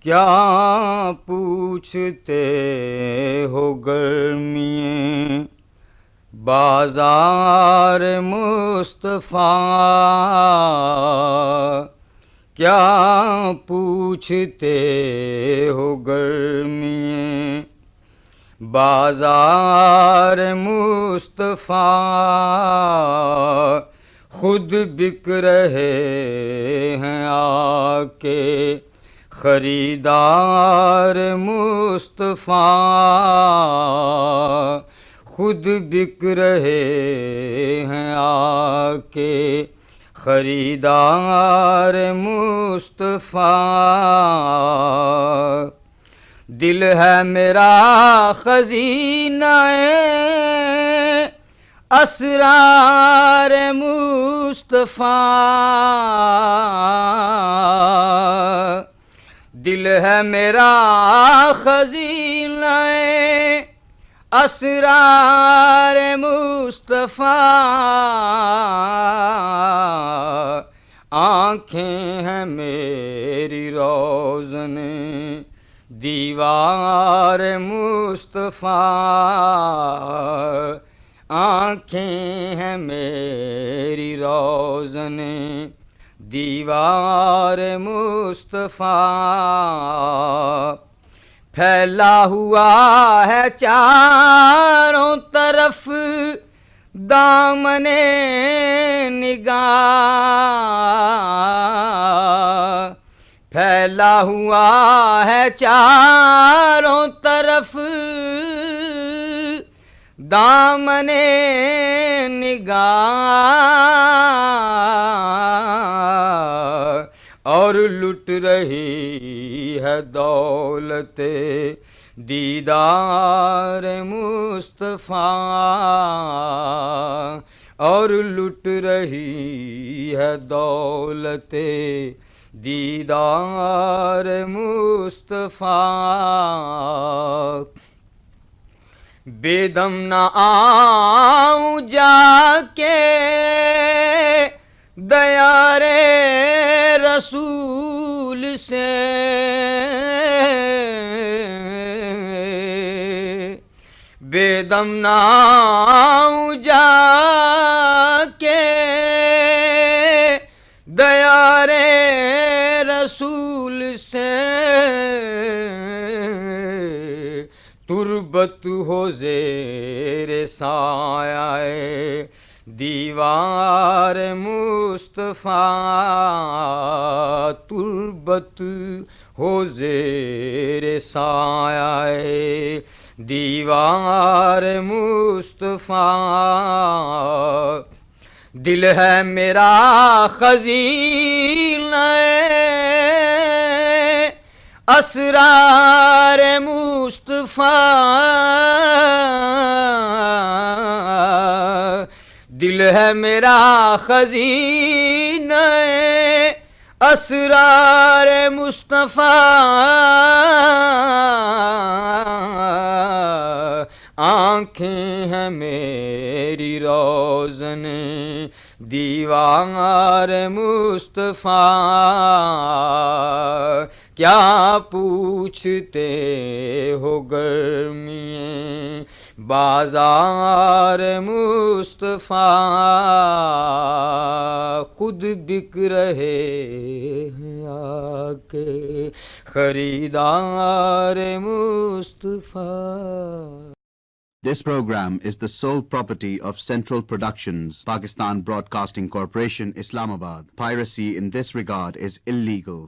کیا پوچھتے ہو گرمیے بازار مصطفیٰ، کیا پوچھتے ہو گرمیے بازار مصطفیٰ، خود بک رہے ہیں آ کے خریدار مصطفیٰ، خود بک رہے ہیں آ کے خریدار مصطفیٰ۔ دل ہے میرا خزینہ اسرار مصطفیٰ، دل ہے میرا خزینہ اسرار مصطفیٰ، آنکھیں ہیں میری روزن دیوار مصطفیٰ، آنکھیں ہیں میری روزن دیوار مصطفیٰ، پھیلا ہوا ہے چاروں طرف دامن نگاہ، پھیلا ہوا ہے چاروں طرف دامن نگاہ، اور لٹ رہی ہے دولت دیدار مصطفیٰ، اور لٹ رہی ہے دولت دیدار مصطفیٰ، بے دم نہ آؤں جا کے دیار رسول سے، بے دم نہ آؤں جا کے دیار رسول سے، تربت ہو زیر سایہ دیوار مصطفیٰ، تربت ہو زیر سایہ دیوار مصطفیٰ، دل ہے میرا خزینہ اسرار مصطفیٰ، دل ہے میرا خزینہ اسرار مصطفیٰ، آنکھیں ہیں میری روزن دیوار مصطفیٰ، کیا پوچھتے ہو گرمیے بازار مصطفیٰ، خود بک رہے ہیں آ کے خریدار مصطفیٰ۔ This program is the sole property of Central Productions, Pakistan Broadcasting Corporation, Islamabad. Piracy in this regard is illegal.